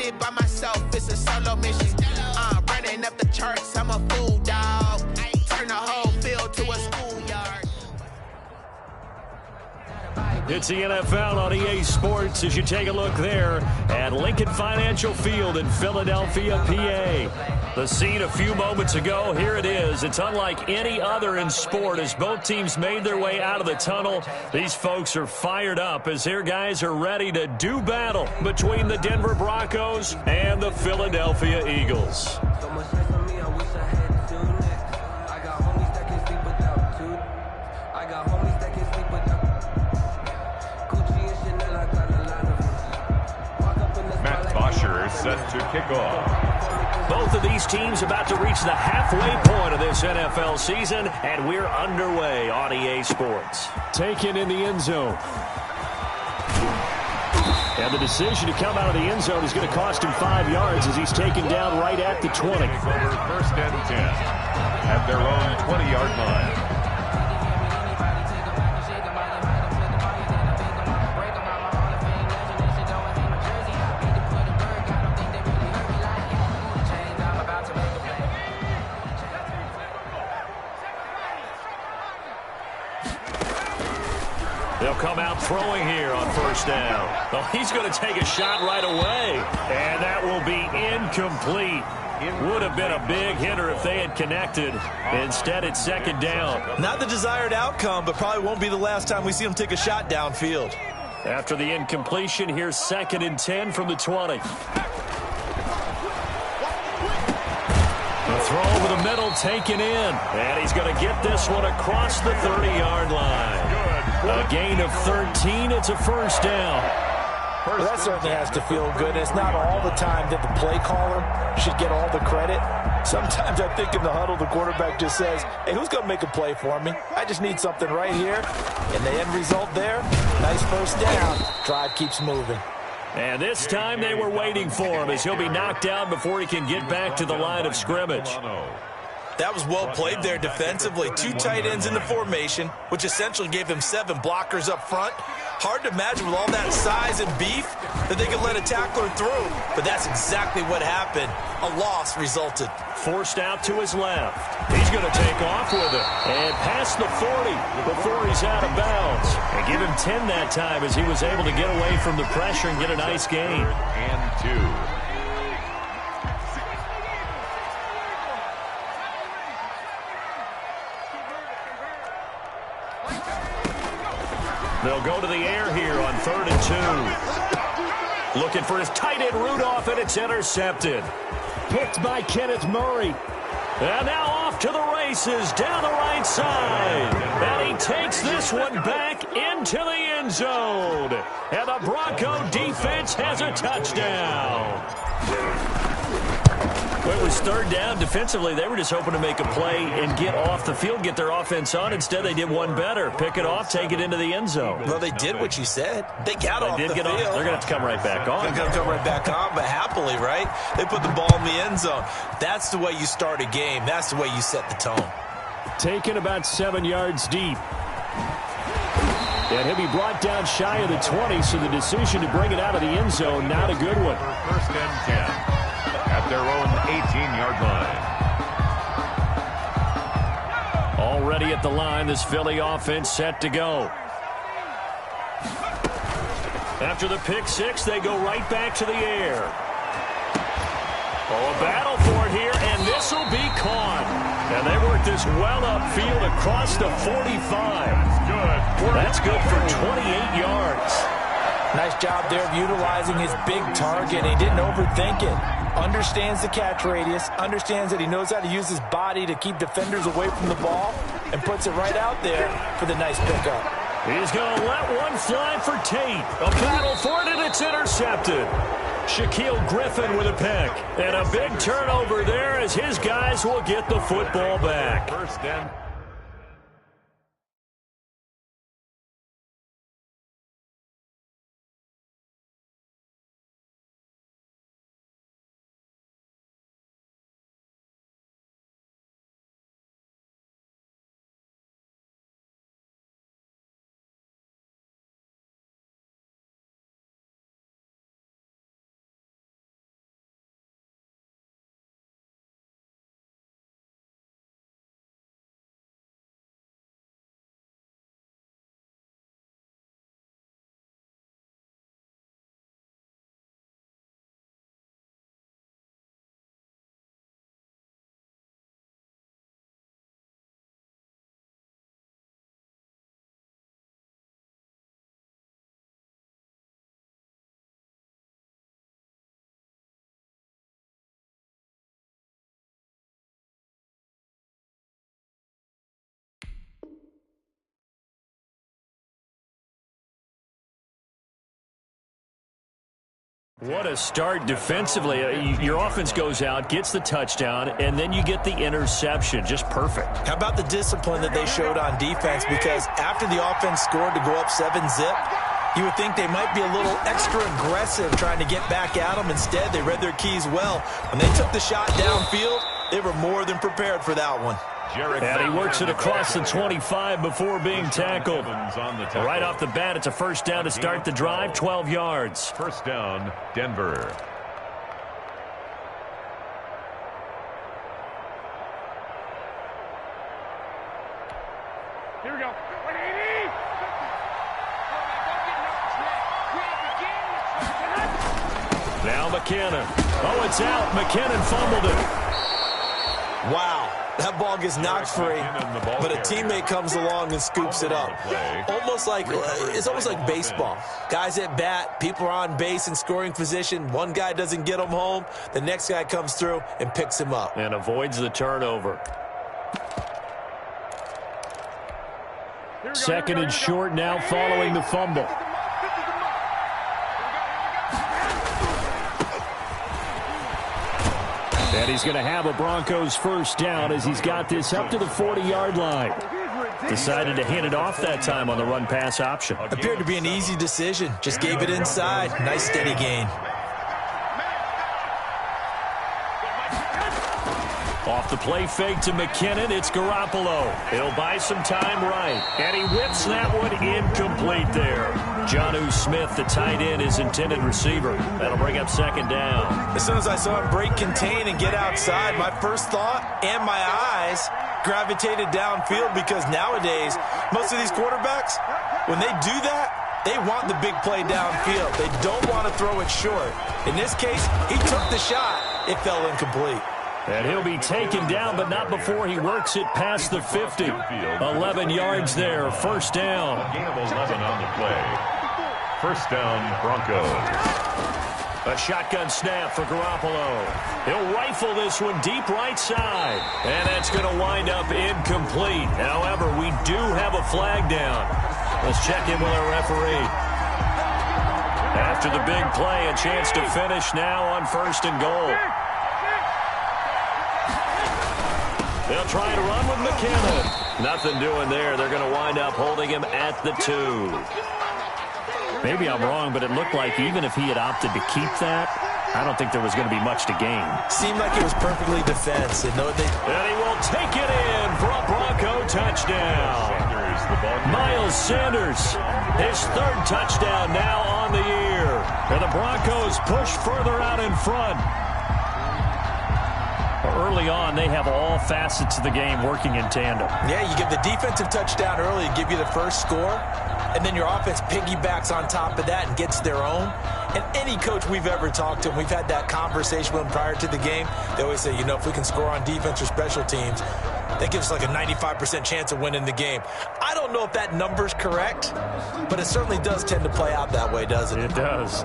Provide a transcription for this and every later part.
it by myself, it's a solo mission. Running up the charts, I'm a fool, dog. Turn the whole field to a schoolyard. It's the NFL on EA Sports as you take a look there at Lincoln Financial Field in Philadelphia, PA. The scene a few moments ago, here it is. It's unlike any other in sport as both teams made their way out of the tunnel. These folks are fired up as their guys are ready to do battle between the Denver Broncos and the Philadelphia Eagles. Set to kick off. Both of these teams about to reach the halfway point of this NFL season, and we're underway on EA Sports. Taken in the end zone. And the decision to come out of the end zone is going to cost him 5 yards as he's taken down right at the 20. First and 10 at their own 20-yard line. They'll come out throwing here on first down. Oh, he's going to take a shot right away, and that will be incomplete. It would have been a big hitter if they had connected. Instead, it's second down. Not the desired outcome, but probably won't be the last time we see him take a shot downfield. After the incompletion, here's second and 10 from the 20. The throw over the middle taken in, and he's going to get this one across the 30-yard line. A gain of 13. It's a first down. Well, that certainly has to feel good. It's not all the time that the play caller should get all the credit. Sometimes I think in the huddle, the quarterback just says, hey, who's going to make a play for me? I just need something right here. And the end result there, nice first down. Drive keeps moving. And this time they were waiting for him as he'll be knocked down before he can get back to the line of scrimmage. That was well played there defensively. 2 tight ends in the formation, which essentially gave them 7 blockers up front. Hard to imagine with all that size and beef that they could let a tackler through. But that's exactly what happened. A loss resulted. Forced out to his left. He's going to take off with it. And past the 40 before he's out of bounds. And give him 10 that time as he was able to get away from the pressure and get a nice gain. And 2. They'll go to the air here on 3rd and 2. Looking for his tight end Rudolph, and it's intercepted. Picked by Kenneth Murray. And now off to the races down the right side. And he takes this one back into the end zone. And the Bronco defense has a touchdown. Well, it was 3rd down. Defensively, they were just hoping to make a play and get off the field, get their offense on. Instead, they did one better. Pick it off, take it into the end zone. Well, they did what you said. They got off the field. They're going to have to come right back on. They're going to come right back on, but happily, right? They put the ball in the end zone. That's the way you start a game. That's the way you set the tone. Taken about 7 yards deep. And he'll be brought down shy of the 20, so the decision to bring it out of the end zone, not a good one. First and 10 at their own 18-yard line. Already at the line, this Philly offense set to go. After the pick six, they go right back to the air. Oh, a battle for it here, and this will be caught. And they work this well upfield across the 45. That's good for 28 yards. Nice job there of utilizing his big target. He didn't overthink it. Understands the catch radius, understands that he knows how to use his body to keep defenders away from the ball, and puts it right out there for the nice pickup. He's going to let one fly for Tate. A battle for it, and it's intercepted. Shaquille Griffin with a pick. And a big turnover there as his guys will get the football back. First and What a start defensively. Your offense goes out, gets the touchdown, and then you get the interception. Just perfect. How about the discipline that they showed on defense? Because after the offense scored to go up 7-zip, you would think they might be a little extra aggressive trying to get back at them. Instead, they read their keys well. When they took the shot downfield, they were more than prepared for that one. And he works it across the 25 before being tackled. Right off the bat, it's a first down to start the drive, 12 yards. First down, Denver. Here we go. Now McKinnon. Oh, it's out. McKinnon fumbled it. Wow. That ball gets knocked free, but a teammate comes along and scoops it up. It's almost like baseball. Guys at bat, people are on base in scoring position. One guy doesn't get him home. The next guy comes through and picks him up. And avoids the turnover. Second and short now following the fumble. And he's going to have a Broncos first down as he's got this up to the 40-yard line. Decided to hand it off that time on the run-pass option. Appeared to be an easy decision. Just gave it inside. Nice steady gain. Off the play fake to McKinnon, it's Garoppolo. He'll buy some time right. And he whips that one incomplete there. Jonnu Smith, the tight end, his intended receiver. That'll bring up second down. As soon as I saw him break contain and get outside, my first thought and my eyes gravitated downfield, because nowadays, most of these quarterbacks, when they do that, they want the big play downfield. They don't want to throw it short. In this case, he took the shot. It fell incomplete. And he'll be taken down, but not before he works it past the 50. 11 yards there, first down. A gain of 11 on the play. First down, Broncos. A shotgun snap for Garoppolo. He'll rifle this one deep right side. And that's going to wind up incomplete. However, we do have a flag down. Let's check in with our referee. After the big play, a chance to finish now on first and goal. They'll try to run with McKinnon. Nothing doing there. They're going to wind up holding him at the 2. Maybe I'm wrong, but it looked like even if he had opted to keep that, I don't think there was going to be much to gain. Seemed like it was perfectly defensive. And he will take it in for a Bronco touchdown. Miles Sanders, his third touchdown now on the year. And the Broncos push further out in front. Early on, they have all facets of the game working in tandem. Yeah, you give the defensive touchdown early, give you the first score, and then your offense piggybacks on top of that and gets their own. And any coach we've ever talked to, and we've had that conversation with them prior to the game, they always say, you know, if we can score on defense or special teams, that gives us like a 95% chance of winning the game. I don't know if that number's correct, but it certainly does tend to play out that way, doesn't it? It does.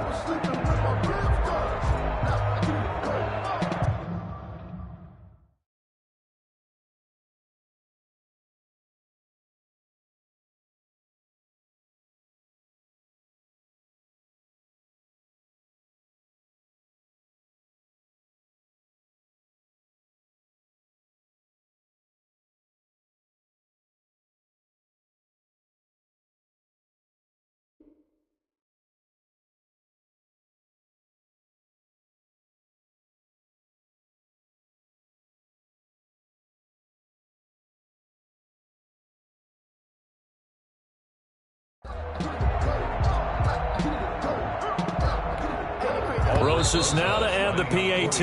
Rosas now to add the PAT.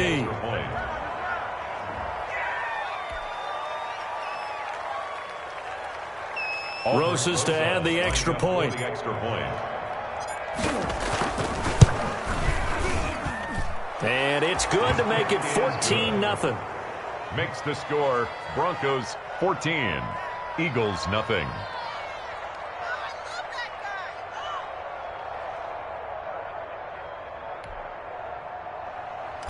Rosas to add the extra point. And it's good to make it 14-0. Makes the score Broncos 14, Eagles nothing.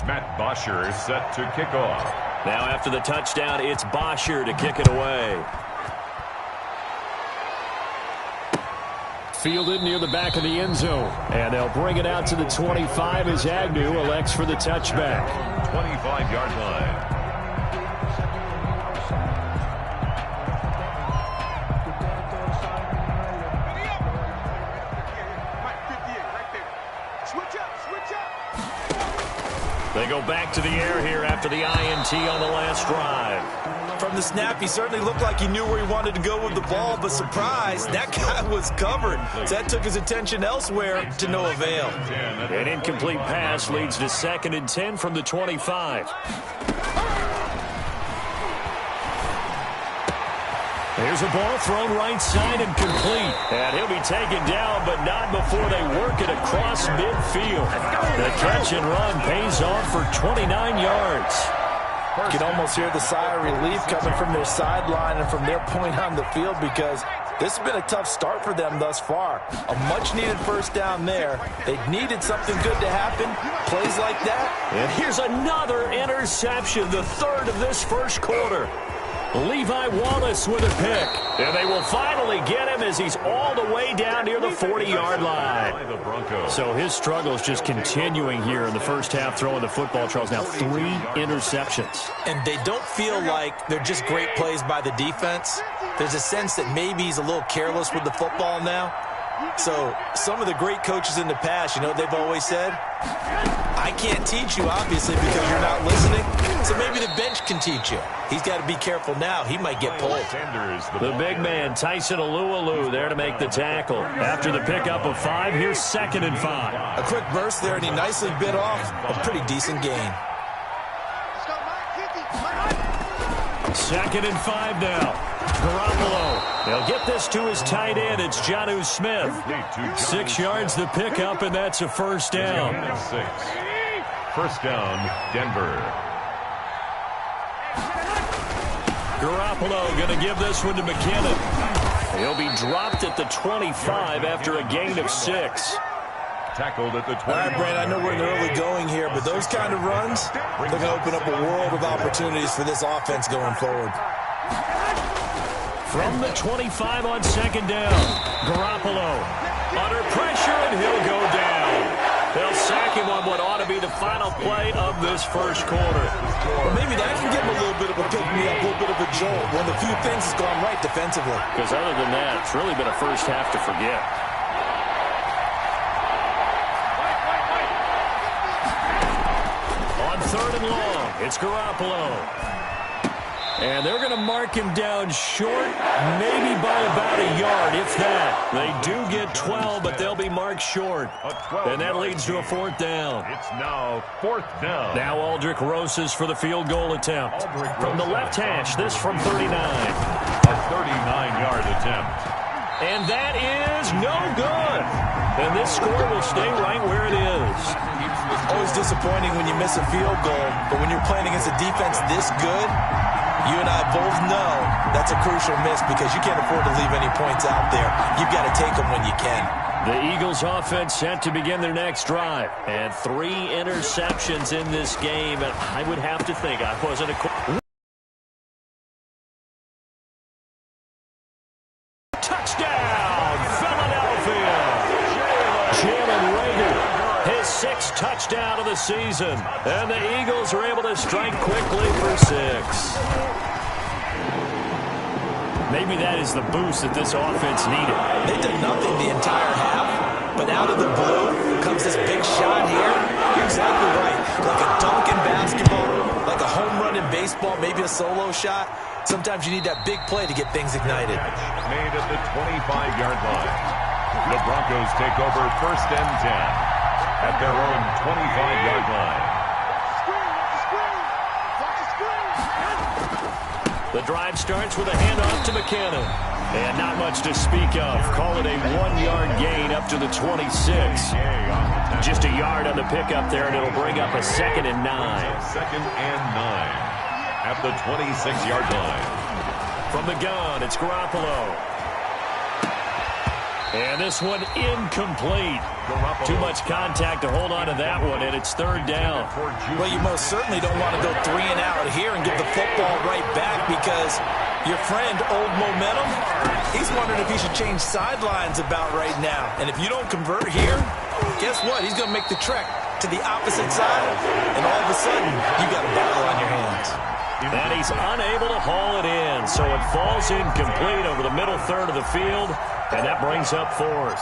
Matt Bosher set to kick off. Now after the touchdown, it's Bosher to kick it away. Fielded near the back of the end zone. And they'll bring it out to the 25 as Agnew elects for the touchback. 25-yard line. They go back to the air here after the INT on the last drive. From the snap, he certainly looked like he knew where he wanted to go with the ball, but surprise, that guy was covered. So that took his attention elsewhere to no avail. An incomplete pass leads to 2nd and 10 from the 25. There's a ball thrown right side and complete. And he'll be taken down, but not before they work it across midfield. The catch and run pays off for 29 yards. You can almost hear the sigh of relief coming from their sideline and from their point on the field, because this has been a tough start for them thus far. A much-needed first down there. They needed something good to happen. Plays like that. And here's another interception, the 3rd of this first quarter. Levi Wallace with a pick. And they will finally get him as he's all the way down near the 40-yard line. So his struggle is just continuing here in the first half, throwing the football. Charles, now 3 interceptions. And they don't feel like they're just great plays by the defense. There's a sense that maybe he's a little careless with the football now. So some of the great coaches in the past, you know what they've always said? I can't teach you, obviously, because you're not listening. So maybe the bench can teach you. He's got to be careful now. He might get pulled. The big man, Tyson Alualu, there to make the tackle. After the pickup of 5, here's 2nd and 5. A quick burst there, and he nicely bit off a pretty decent gain. 2nd and 5 now. Garoppolo. They'll get this to his tight end. It's Jonnu Smith. 6 yards the pickup, and that's a first down. 6. First down, Denver. Garoppolo going to give this one to McKinnon. He'll be dropped at the 25 after a gain of 6. Tackled at the 20. All right, Brand, I know we're in the early going here, but those kind of runs, they're going to open up a world of opportunities for this offense going forward. From the 25 on 2nd down, Garoppolo under pressure, and he'll go down. They'll sack him on what ought to be the final play of this first quarter. Well, maybe that can give him a little bit of a pick-me-up, a little bit of a jolt. One of the few things that's gone right defensively. Because other than that, it's really been a first half to forget. On 3rd and long, it's Garoppolo. And they're going to mark him down short, maybe by about a yard, if that. They do get 12, but they'll be marked short. And that leads to a 4th down. It's now 4th down. Now Aldrich Rosas for the field goal attempt. From the left hash, this from 39. A 39-yard attempt. And that is no good. And this score will stay right where it is. Always disappointing when you miss a field goal, but when you're playing against a defense this good, you and I both know that's a crucial miss because you can't afford to leave any points out there. You've got to take them when you can. The Eagles offense set to begin their next drive. And 3 interceptions in this game. And I would have to think I wasn't a... Touchdown, Philadelphia! Jalen Reagor, his 6th touchdown of the season. And the Eagles are able to strike quickly for 6. Maybe that is the boost that this offense needed. They did nothing the entire half, but out of the blue comes this big shot here. You're exactly right. Like a dunk in basketball, like a home run in baseball, maybe a solo shot. Sometimes you need that big play to get things ignited. Made at the 25-yard line. The Broncos take over 1st and 10 at their own 25-yard line. The drive starts with a handoff to McKinnon. And not much to speak of. Call it a 1-yard gain up to the 26. Just a yard on the pickup there, and it'll bring up a 2nd and 9. 2nd and 9 at the 26-yard line. From the gun, it's Garoppolo. And this one incomplete. Too much contact to hold on to that one, and it's 3rd down. Well, you most certainly don't want to go 3 and out here and give the football right back because Your friend, Old Momentum, he's wondering if he should change sidelines about right now. And if you don't convert here, guess what? He's going to make the trek to the opposite side, and all of a sudden, you got a battle on your hands. And he's unable to haul it in, so it falls incomplete over the middle third of the field, and that brings up fourth.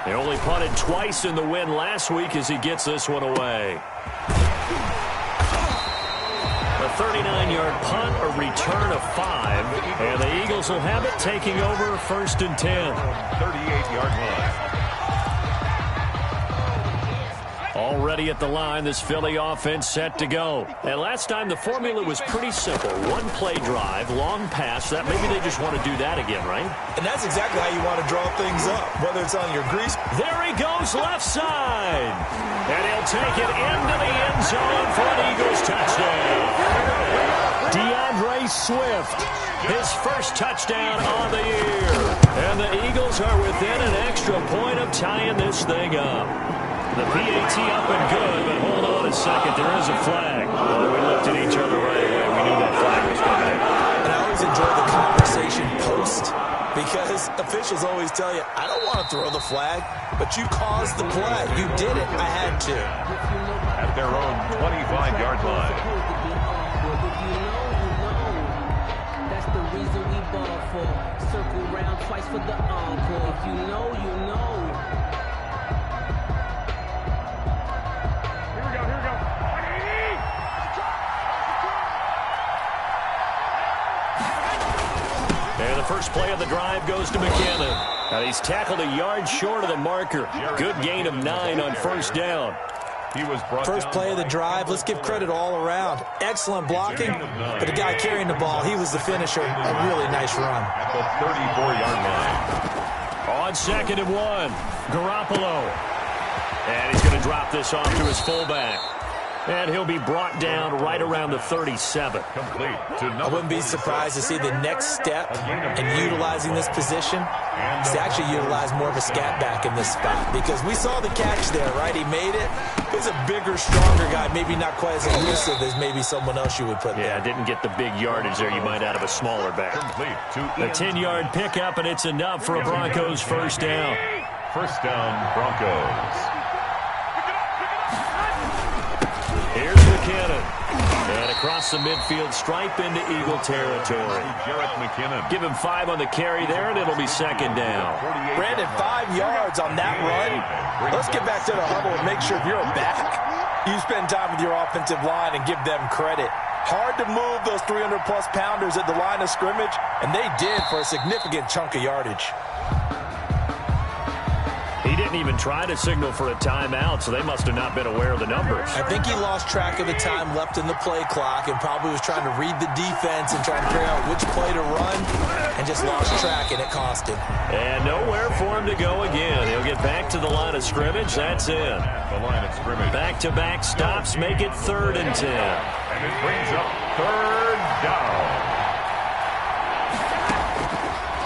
He only punted twice in the win last week as he gets this one away. A 39-yard punt, a return of 5, and the Eagles will have it taking over 1st and 10. 38-yard line. Already at the line, this Philly offense set to go. And last time, the formula was pretty simple. One play drive, long pass. That maybe they just want to do that again, right? And that's exactly how you want to draw things up, whether it's on your grease. There he goes, left side. And he'll take it into the end zone for an Eagles touchdown. DeAndre Swift, his first touchdown on the year. And the Eagles are within an extra point of tying this thing up. The PAT up and good, but hold on a second. There is a flag. Well, we looked at each other right away. We knew that flag was coming. And I always enjoy the conversation post, because officials always tell you, I don't want to throw the flag, but you caused the play. You did it. I had to. At their own 25-yard line. That's the reason we ball for. Circle round twice for the encore. If you know, you know. And the first play of the drive goes to McKinnon. And he's tackled a yard short of the marker. Good gain of 9 on first down. He was brought First play of the drive, let's give credit all around. Excellent blocking, but the guy carrying the ball, he was the finisher. A really nice run. at the 34-yard line. On 2nd and 1, Garoppolo. And he's going to drop this off to his fullback. And he'll be brought down right around the 37. Complete to I wouldn't be surprised to see the next step in utilizing this position is to actually utilize more of a scat back in this spot. Because we saw the catch there, right? He made it. He's a bigger, stronger guy, maybe not quite as elusive as maybe someone else you would put there. Yeah, didn't get the big yardage there you might out of a smaller back. complete to A 10-yard pickup, and it's enough for a Broncos first down. First down, Broncos. Here's McKinnon. And across the midfield stripe into Eagle territory. Jarrett McKinnon. Give him 5 on the carry there, and it'll be 2nd down. Brandon, 5 yards on that run. Let's get back to the huddle and make sure if you're a back, you spend time with your offensive line and give them credit. Hard to move those 300-plus pounders at the line of scrimmage, and they did for a significant chunk of yardage. He didn't even try to signal for a timeout, so they must have not been aware of the numbers. I think he lost track of the time left in the play clock and probably was trying to read the defense and trying to figure out which play to run and just lost track, and it cost him. And nowhere for him to go again. He'll get back to the line of scrimmage. That's it. The line of scrimmage. Back-to-back stops make it 3rd and 10. And it brings up 3rd down.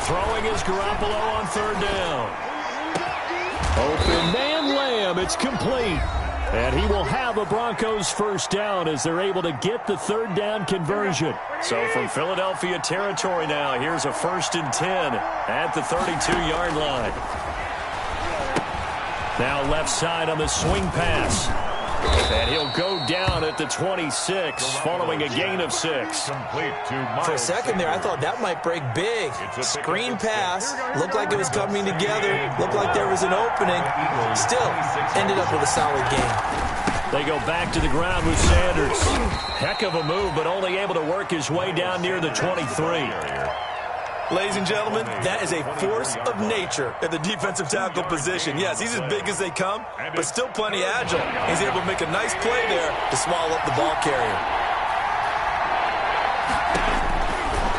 Throwing is Garoppolo on 3rd down. Open man Lamb, it's complete. And he will have a Broncos first down as they're able to get the 3rd down conversion. So from Philadelphia territory now, here's a 1st and 10 at the 32-yard line. Now left side on the swing pass. And he'll go down at the 26 following a gain of 6. Complete to Miles. For a second there, I thought that might break big. Screen pass. Looked like it was coming together. Looked like there was an opening. Still, ended up with a solid game. They go back to the ground with Sanders. Heck of a move, but only able to work his way down near the 23. Ladies and gentlemen, that is a force of nature at the defensive tackle position. Yes, he's as big as they come, but still plenty agile. He's able to make a nice play there to swallow up the ball carrier.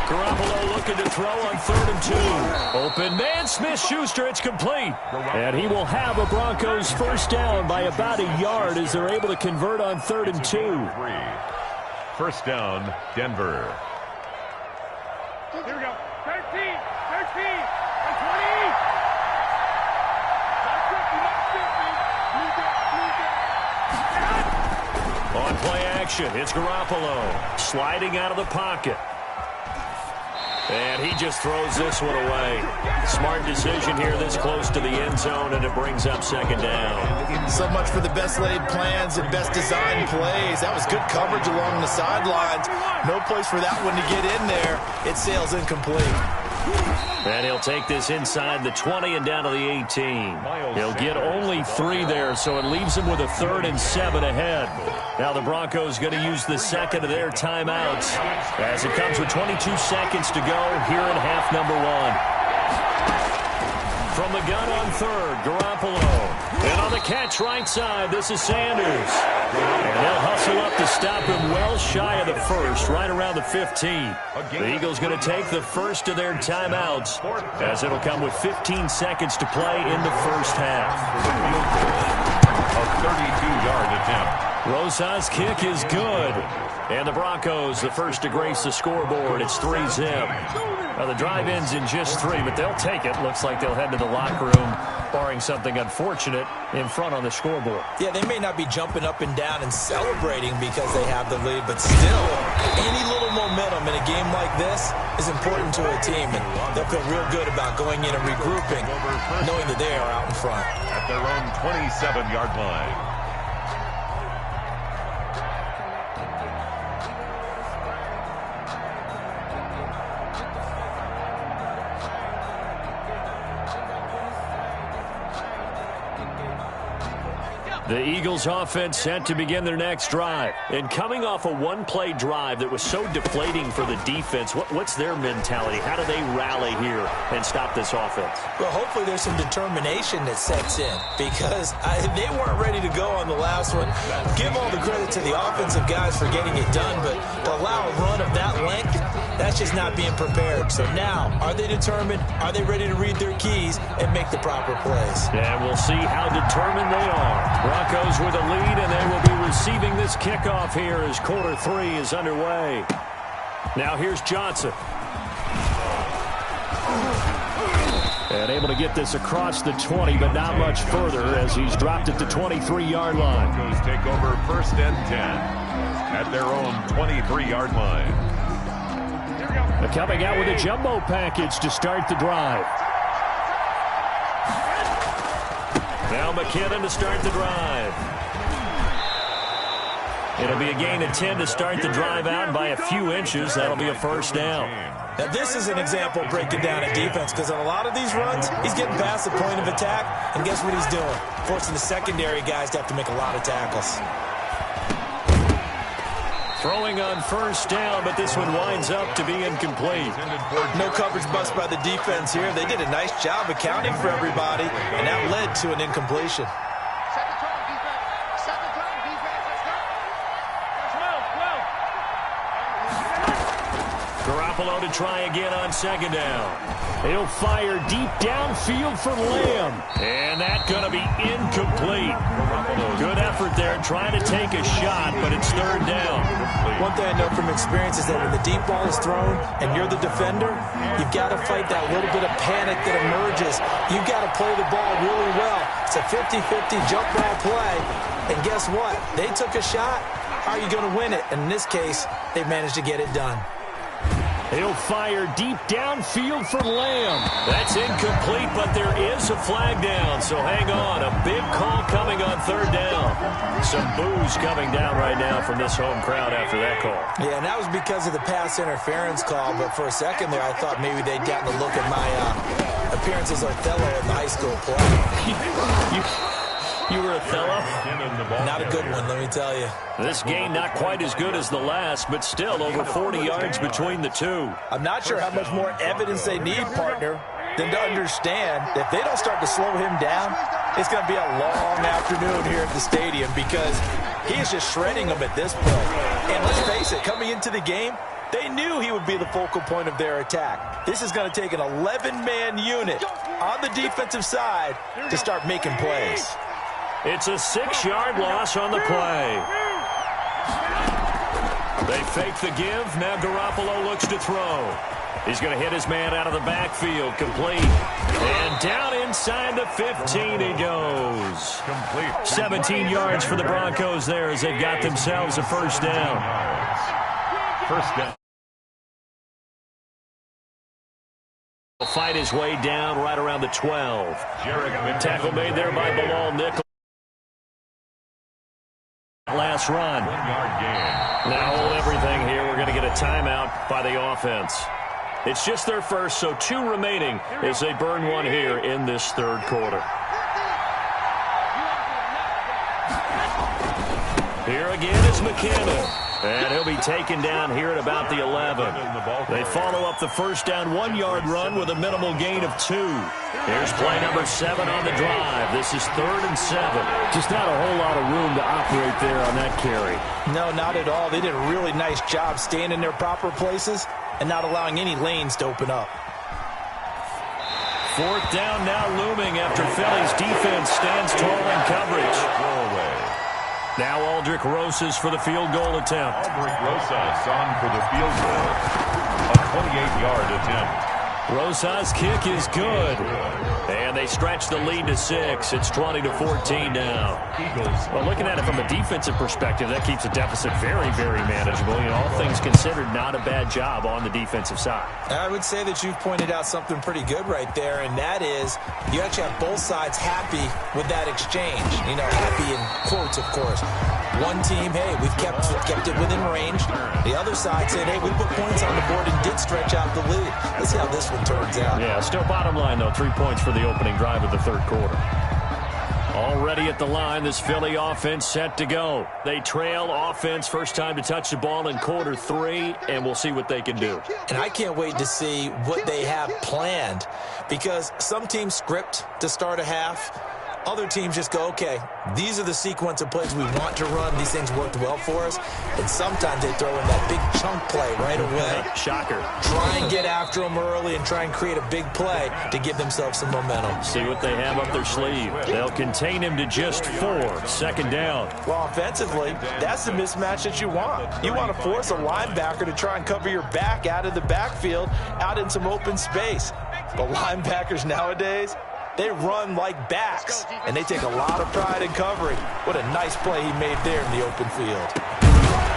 Garoppolo looking to throw on 3rd and 2. Open man, Smith-Schuster, it's complete. And he will have a Broncos first down by about a yard as they're able to convert on 3rd and 2. First down, Denver. Here we go. 13, 13, and 20. On play action. It's Garoppolo sliding out of the pocket. And he just throws this one away. Smart decision here this close to the end zone, and it brings up second down. So much for the best laid plans and best designed plays. That was good coverage along the sidelines. No place for that one to get in there. It sails incomplete. And he'll take this inside the 20 and down to the 18. He'll get only 3 there, so it leaves him with a 3rd and 7 ahead. Now the Broncos going to use the second of their timeouts as it comes with 22 seconds to go here in half number 1. From the gun on 3rd, Garoppolo. And on the catch right side, this is Sanders. And they'll hustle up to stop him well shy of the 1st, right around the 15. The Eagles going to take the first of their timeouts as it'll come with 15 seconds to play in the first half. A 32-yard attempt. Rosas' kick is good. And the Broncos, the first to grace the scoreboard. It's 3-zip. Now, the drive ends in just 3, but they'll take it. Looks like they'll head to the locker room, barring something unfortunate in front on the scoreboard. Yeah, they may not be jumping up and down and celebrating because they have the lead, but still, any little momentum in a game like this is important to a team, and they'll feel real good about going in and regrouping, knowing that they are out in front. At their own 27-yard line. The Eagles offense set to begin their next drive. And coming off a one-play drive that was so deflating for the defense, what's their mentality? How do they rally here and stop this offense? Well, hopefully there's some determination that sets in because they weren't ready to go on the last one. Give all the credit to the offensive guys for getting it done, but to allow a run of that length, that's just not being prepared. So now, are they determined? Are they ready to read their keys and make the proper plays? And we'll see how determined they are. Broncos with a lead, and they will be receiving this kickoff here as quarter 3 is underway. Now here's Johnson. And able to get this across the 20, but not much further as he's dropped at the 23-yard line. Broncos take over 1st and 10 at their own 23-yard line. Coming out with a jumbo package to start the drive. Now McKinnon to start the drive. It'll be a gain of 10 to start the drive out by a few inches. That'll be a first down. Now, this is an example of breaking down a defense because on a lot of these runs, he's getting past the point of attack, and guess what he's doing? Forcing the secondary guys to have to make a lot of tackles. Throwing on first down, but this one winds up to be incomplete. No coverage bust by the defense here. They did a nice job accounting for everybody, and that led to an incompletion. Garoppolo to try again on second down. He'll fire deep downfield for Lamb. And that's going to be incomplete. Good effort there trying to take a shot, but it's 3rd down. One thing I know from experience is that when the deep ball is thrown and you're the defender, you've got to fight that little bit of panic that emerges. You've got to play the ball really well. It's a 50-50 jump ball play. And guess what? They took a shot. How are you going to win it? And in this case, they managed to get it done. He'll fire deep downfield for Lamb. That's incomplete, but there is a flag down, so hang on. A big call coming on 3rd down. Some boos coming down right now from this home crowd after that call. Yeah, and that was because of the pass interference call, but for a second there I thought maybe they'd gotten a look at my appearance as Othello in the high school play. You were Othello? Not a good one, let me tell you. This game not quite as good as the last, but still over 40 yards between the two. I'm not sure how much more evidence they need, partner, than to understand that if they don't start to slow him down, it's going to be a long afternoon here at the stadium because he is just shredding them at this point. And let's face it, coming into the game, they knew he would be the focal point of their attack. This is going to take an 11-man unit on the defensive side to start making plays. It's a 6-yard loss on the play. They fake the give. Now Garoppolo looks to throw. He's going to hit his man out of the backfield, complete. And down inside the 15 he goes. Complete. 17 yards for the Broncos there as they've got themselves a first down. First down. He'll fight his way down right around the 12. Tackle made there by Bilal Nichols. Last run. 1 yard gain. Now hold everything here. We're going to get a timeout by the offense. It's just their first, so 2 remaining as they burn one here in this third quarter. Here again is McKinnon. And he'll be taken down here at about the 11. They follow up the first down 1 yard run with a minimal gain of 2. Here's play number 7 on the drive. This is 3rd and 7. Just not a whole lot of room to operate there on that carry. No, not at all. They did a really nice job staying in their proper places and not allowing any lanes to open up. 4th down now looming after Philly's defense stands tall in coverage. Now Aldrich Rosas for the field goal attempt. Aldrich Rosas on for the field goal. A 28-yard attempt. Rosas' kick is good. And they stretch the lead to 6. It's 20-14 now. Well, looking at it from a defensive perspective, that keeps the deficit very, very manageable. You know, all things considered, not a bad job on the defensive side. I would say that you've pointed out something pretty good right there, and that is you actually have both sides happy with that exchange. You know, happy in quotes, of course. One team, hey, we've kept it within range. The other side said, hey, we put points on the board and did stretch out the lead. Let's see how this one turns out. Yeah, still bottom line, though, 3 points for the opening drive of the third quarter. Already at the line, this Philly offense set to go. They trail offense, first time to touch the ball in quarter 3, and we'll see what they can do. And I can't wait to see what they have planned, because some teams script to start a half. Other teams just go, okay, these are the sequence of plays we want to run. These things worked well for us. And sometimes they throw in that big chunk play right away. Shocker. Try and get after them early and try and create a big play to give themselves some momentum. See what they have up their sleeve. They'll contain him to just 4. Second down. Well, offensively, that's the mismatch that you want. You want to force a linebacker to try and cover your back out of the backfield, out in some open space. But linebackers nowadays, they run like backs, and they take a lot of pride in covering. What a nice play he made there in the open field.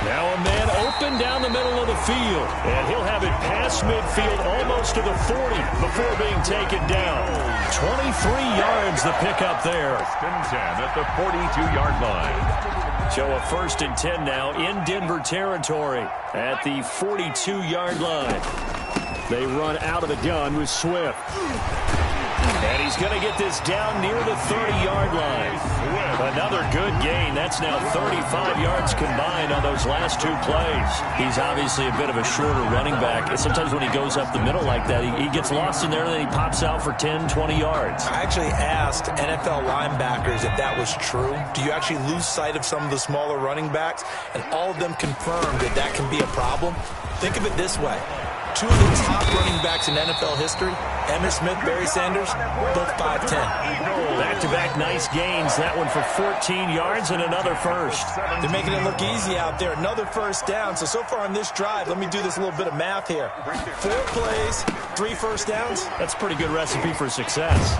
Now a man open down the middle of the field, and he'll have it past midfield almost to the 40 before being taken down. 23 yards the pickup there. First and 10 at the 42-yard line. So a 1st and 10 now in Denver territory at the 42-yard line. They run out of the gun with Swift. And he's going to get this down near the 30-yard line. Another good gain. That's now 35 yards combined on those last 2 plays. He's obviously a bit of a shorter running back. Sometimes when he goes up the middle like that, he gets lost in there and then he pops out for 10, 20 yards. I actually asked NFL linebackers if that was true. Do you actually lose sight of some of the smaller running backs? And all of them confirmed that that can be a problem. Think of it this way. 2 of the top running backs in NFL history, Emmitt Smith, Barry Sanders, both 5'10". Back-to-back nice gains. That one for 14 yards and another first. They're making it look easy out there. Another first down. So far on this drive, let me do this little bit of math here. 4 plays, 3 first downs. That's a pretty good recipe for success.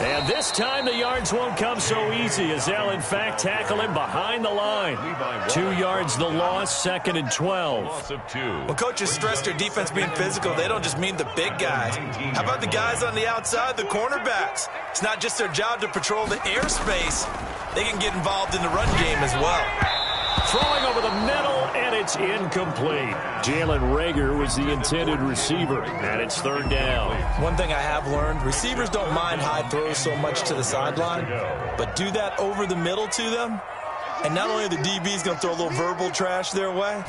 And this time the yards won't come so easy as they'll, in fact, tackle him behind the line. 2 yards the loss, 2nd and 12. Loss of 2. When coaches stress their defense being physical, they don't just mean the big guys. How about the guys on the outside, the cornerbacks? It's not just their job to patrol the airspace. They can get involved in the run game as well. Throwing over the middle, and it's incomplete. Jalen Reagor was the intended receiver, and it's 3rd down. One thing I have learned, receivers don't mind high throws so much to the sideline, but do that over the middle to them, and not only are the DBs going to throw a little verbal trash their way,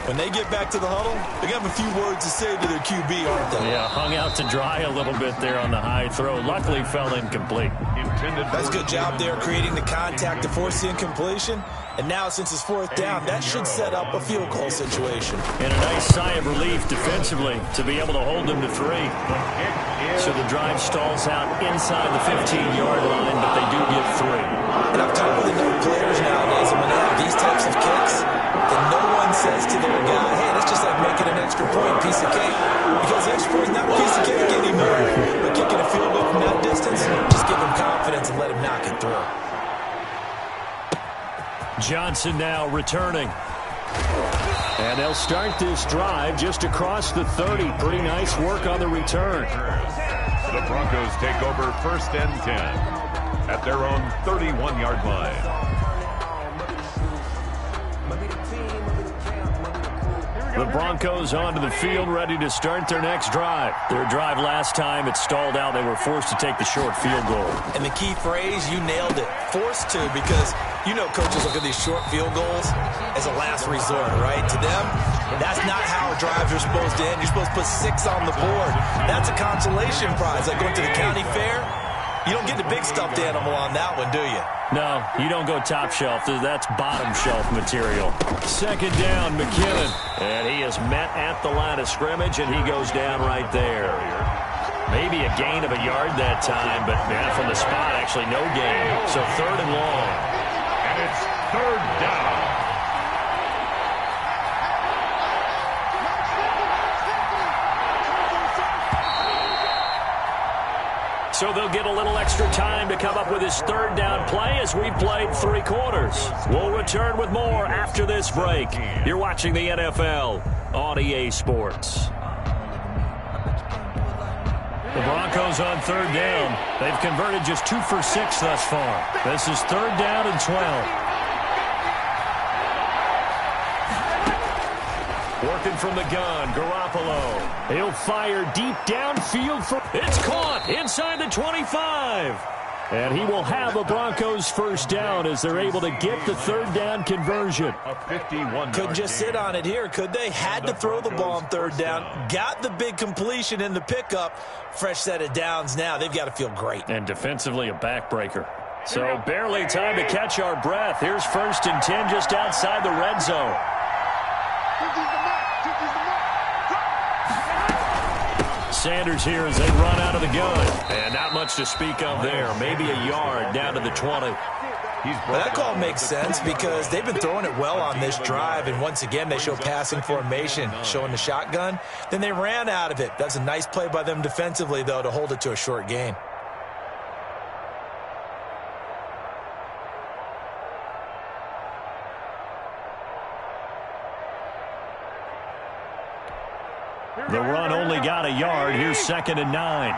when they get back to the huddle, they're going to have a few words to say to their QB, aren't they? Yeah, hung out to dry a little bit there on the high throw. Luckily fell incomplete. That's a good job there creating the contact to force the incompletion. And now, since it's 4th down, that should set up a field goal situation. And a nice sigh of relief defensively to be able to hold them to 3. So the drive stalls out inside the 15-yard line, but they do get 3. And I've talked with enough players nowadays, and when they have these types of kicks, then no one says to their guy, hey, that's just like making an extra point, piece of cake. Because the Johnson now returning. And they'll start this drive just across the 30. Pretty nice work on the return. The Broncos take over 1st and 10 at their own 31-yard line. The Broncos onto the field, ready to start their next drive. Their drive last time, it stalled out. They were forced to take the short field goal. And the key phrase, you nailed it. Forced to, because you know coaches look at these short field goals as a last resort, right? To them, that's not how drives are supposed to end. You're supposed to put 6 on the board. That's a consolation prize. Like going to the county fair, you don't get the big stuffed animal on that one, do you? No, you don't go top shelf. That's bottom shelf material. 2nd down, McKinnon. And he is met at the line of scrimmage, and he goes down right there. Maybe a gain of a yard that time, but from the spot, actually no gain. So 3rd and long. And it's 3rd down. So they'll get a little extra time to come up with his 3rd down play as we've played 3 quarters. We'll return with more after this break. You're watching the NFL on EA Sports. The Broncos on 3rd down. They've converted just 2 for 6 thus far. This is 3rd down and 12. Working from the gun, Garoppolo. He'll fire deep downfield. It's caught inside the 25. And he will have a Broncos 1st down as they're able to get the 3rd down conversion. A 51-yard Couldn't just sit on it here, could they? Had to throw the ball on 3rd down. Got the big completion in the pickup. Fresh set of downs now. They've got to feel great. And defensively a backbreaker. So barely time to catch our breath. Here's 1st and 10 just outside the red zone. Sanders here as they run out of the gun. And not much to speak of there. Maybe a yard down to the 20. That call makes sense because they've been throwing it well on this drive. And once again, they show passing formation, showing the shotgun. Then they ran out of it. That's a nice play by them defensively, though, to hold it to a short gain. The run only got a yard. Here's 2nd and 9.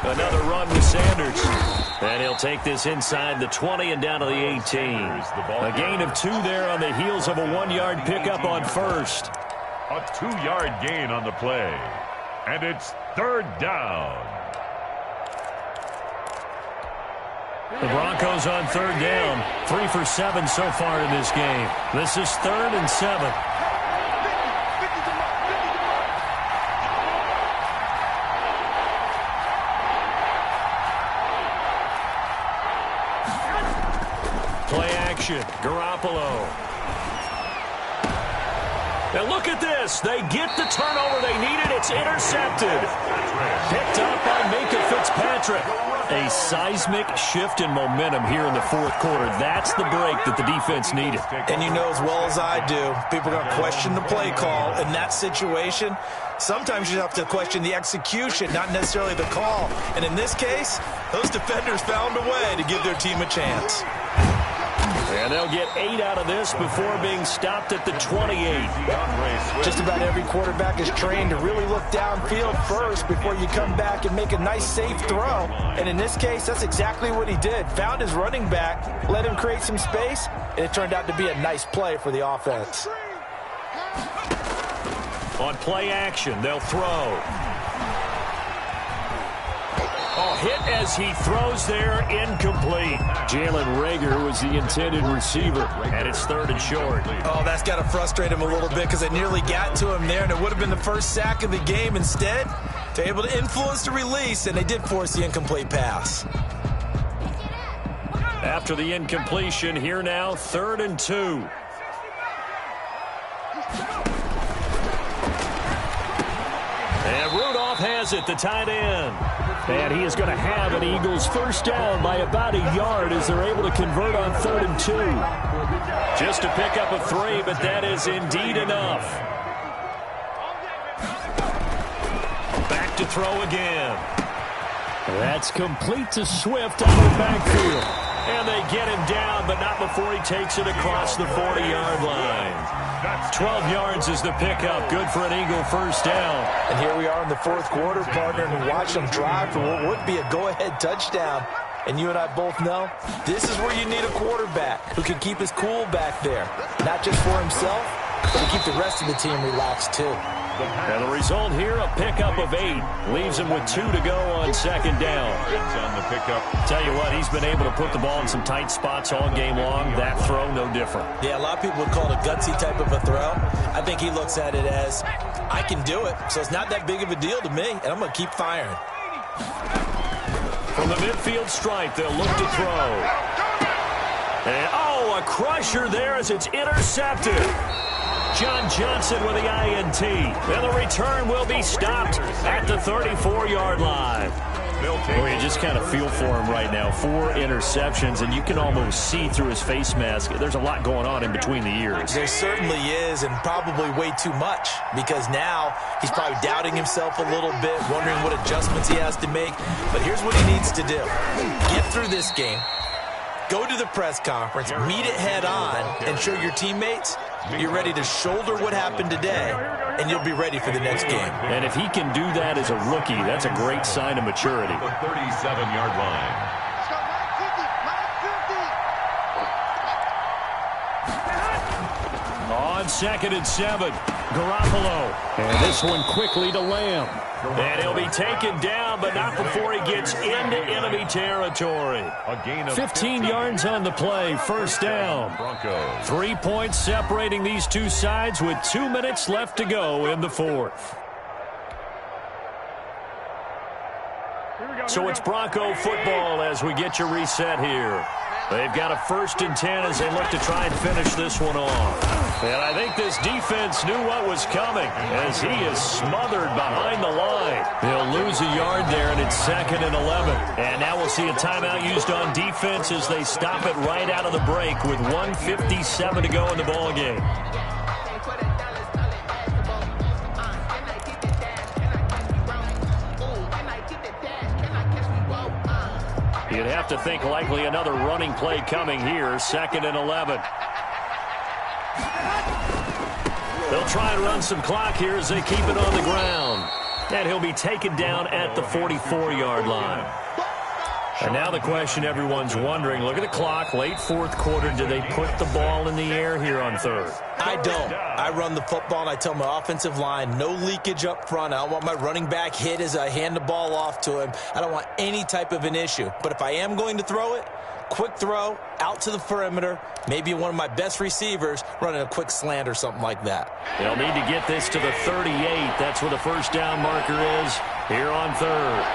Another run with Sanders. And he'll take this inside the 20 and down to the 18. A gain of 2 there on the heels of a 1-yard pickup on 1st. A 2-yard gain on the play. And it's 3rd down. The Broncos on 3rd down. 3 for 7 so far in this game. This is 3rd and 7. Play action. Garoppolo. Now look at this. They get the turnover they needed. It's intercepted. Picked up by Minka Fitzpatrick. A seismic shift in momentum here in the 4th quarter. That's the break that the defense needed. And you know as well as I do, people are going to question the play call in that situation. Sometimes you have to question the execution, not necessarily the call. And in this case, those defenders found a way to give their team a chance. And they'll get 8 out of this before being stopped at the 28. Just about every quarterback is trained to really look downfield first before you come back and make a nice, safe throw. And in this case, that's exactly what he did. Found his running back, let him create some space, and it turned out to be a nice play for the offense. On play action, they'll throw. Oh, hit as he throws there, incomplete. Jalen Reagor was the intended receiver, and it's 3rd and short. Oh, that's got to frustrate him a little bit because they nearly got to him there, and it would have been the first sack of the game. Instead, they're able to influence the release, and they did force the incomplete pass. After the incompletion, here now, 3rd and 2. And Rudolph has has it, the tight end. And he is going to have an Eagles first down by about a yard as they're able to convert on 3rd and 2. Just to pick up a 3, but that is indeed enough. Back to throw again. That's complete to Swift out of the backfield. And they get him down, but not before he takes it across the 40-yard line. 12 yards is the pickup. Good for an Eagle first down. And here we are in the 4th quarter, partner, and we watch them drive for what would be a go-ahead touchdown. And you and I both know this is where you need a quarterback who can keep his cool back there. Not just for himself, but to keep the rest of the team relaxed too. And the result here, a pickup of 8. Leaves him with 2 to go on 2nd down. On the pickup. Tell you what, he's been able to put the ball in some tight spots all game long. That throw, no different. Yeah, a lot of people would call it a gutsy type of a throw. I think he looks at it as, I can do it, so it's not that big of a deal to me, and I'm going to keep firing. From the midfield stripe, they'll look to throw. And, a crusher there as it's intercepted. John Johnson with the INT. And the return will be stopped at the 34-yard line. Well, you just kind of feel for him right now. 4 interceptions, and you can almost see through his face mask. There's a lot going on in between the ears. There certainly is, and probably way too much, because now he's probably doubting himself a little bit, wondering what adjustments he has to make. But here's what he needs to do. Get through this game, go to the press conference, meet it head on, and show your teammates you're ready to shoulder what happened today, and you'll be ready for the next game. And if he can do that as a rookie, that's a great sign of maturity. The 37-yard line. On 2nd and 7, Garoppolo. And this one quickly to Lamb. And he'll be taken down, but not before he gets into enemy territory. 15 yards on the play, first down. 3 points separating these two sides with 2 minutes left to go in the 4th. So it's Bronco football as we get you reset here. They've got a 1st and 10 as they look to try and finish this one off. And I think this defense knew what was coming as he is smothered behind the line. He'll lose a yard there, and it's 2nd and 11. And now we'll see a timeout used on defense as they stop it right out of the break with 1:57 to go in the ballgame. You'd have to think likely another running play coming here, 2nd and 11. They'll try and run some clock here as they keep it on the ground. And he'll be taken down at the 44-yard line. And now the question everyone's wondering, look at the clock, late 4th quarter, do they put the ball in the air here on 3rd? I don't. I run the football, and I tell my offensive line, no leakage up front. I don't want my running back hit as I hand the ball off to him. I don't want any type of an issue. But if I am going to throw it, quick throw, out to the perimeter, maybe one of my best receivers running a quick slant or something like that. They'll need to get this to the 38. That's where the first down marker is here on 3rd.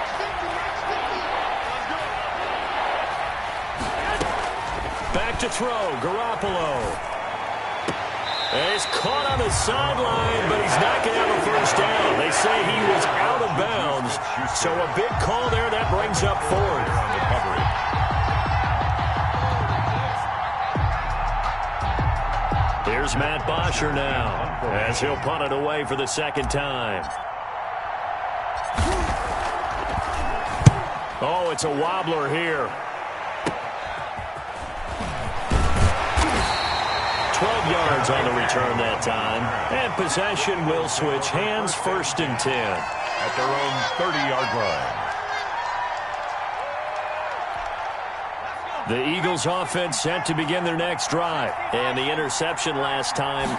Back to throw, Garoppolo. He's caught on the sideline, but he's not going to have a first down. They say he was out of bounds, so a big call there that brings up 4th. Here's Matt Bosher now as he'll punt it away for the 2nd time. Oh, it's a wobbler here. 12 yards on the return that time. And possession will switch hands, 1st and 10. At their own 30-yard line. The Eagles offense set to begin their next drive. And the interception last time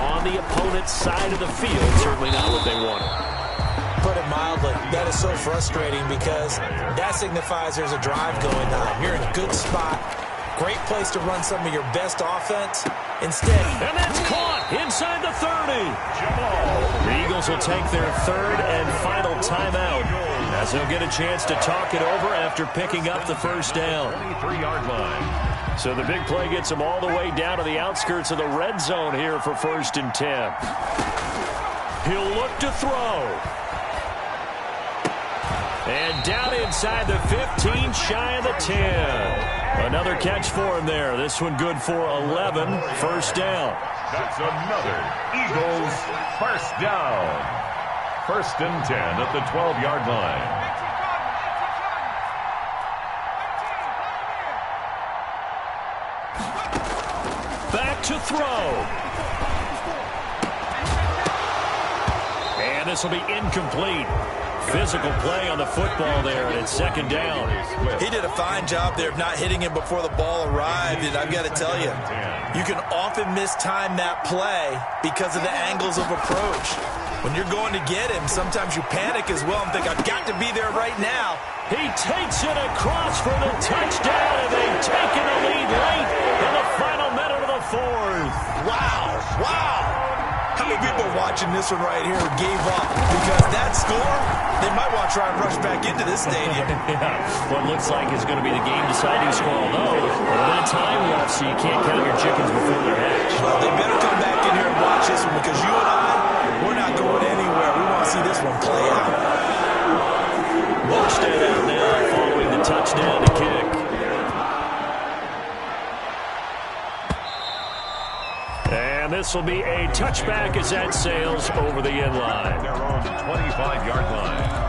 on the opponent's side of the field. Certainly not what they wanted. Put it mildly, that is so frustrating because that signifies there's a drive going on. You're in a good spot. Great place to run some of your best offense. Instead, and that's caught inside the 30. The Eagles will take their 3rd and final timeout as they'll get a chance to talk it over after picking up the first down. 23-yard line. So the big play gets them all the way down to the outskirts of the red zone here for 1st and 10. He'll look to throw. And down inside the 15, shy of the 10. Another catch for him there. This one good for 11. First down. That's another Eagles first down. 1st and 10 at the 12-yard line. Back to throw. And this will be incomplete. Physical play on the football there, and it's 2nd down. He did a fine job there of not hitting him before the ball arrived, and I've got to tell you, you can often mistime that play because of the angles of approach. When you're going to get him, sometimes you panic as well and think, I've got to be there right now. He takes it across for the touchdown, and they've taken the lead late in the final minute of the 4th. Wow, wow. How many people watching this one right here gave up? Because that score, they might want to try and rush back into this stadium. Yeah, what looks like is going to be the game-deciding score, although a bit of time left, so you can't count your chickens before they're hatched. Well, they better come back in here and watch this one, because you and I, we're not going anywhere. We want to see this one play out. Boston out now following the touchdown to kick. And this will be a touchback as that sails over the end line. Their own 25-yard line.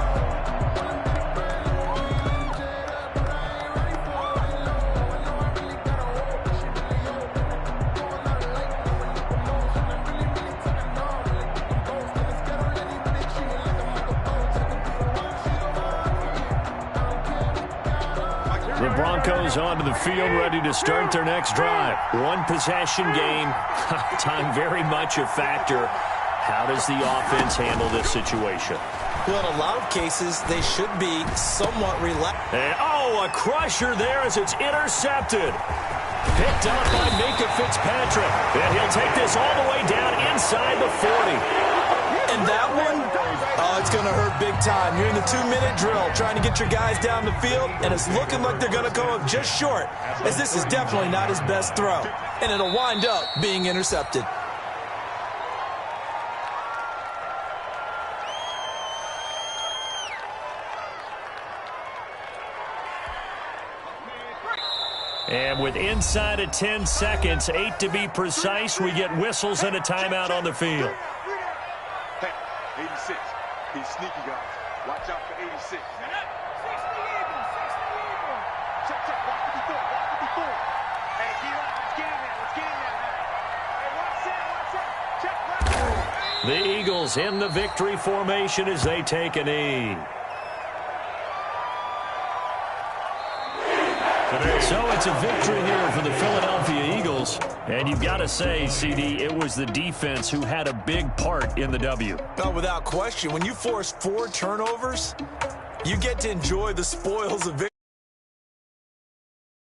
The Broncos onto the field, ready to start their next drive. One possession game, time very much a factor. How does the offense handle this situation? Well, in a lot of cases, they should be somewhat relaxed. And, a crusher there as it's intercepted. Picked up by Minka Fitzpatrick. And he'll take this all the way down inside the 40. And that one, it's going to hurt big time. You're in the 2-minute drill trying to get your guys down the field, and it's looking like they're going to come up just short, as this is definitely not his best throw. And it'll wind up being intercepted. And with inside of 10 seconds, 8 to be precise, we get whistles and a timeout on the field. Hey, 86. These sneaky guys. Watch out for 86. 60 Eagles. Check. Watch the before. Hey, let's get in there. Hey, watch that. Check. The Eagles in the victory formation as they take a knee. So it's a victory here for the Philadelphia Eagles. And you've got to say, CD, it was the defense who had a big part in the W. No, without question. When you force 4 turnovers, you get to enjoy the spoils of victory.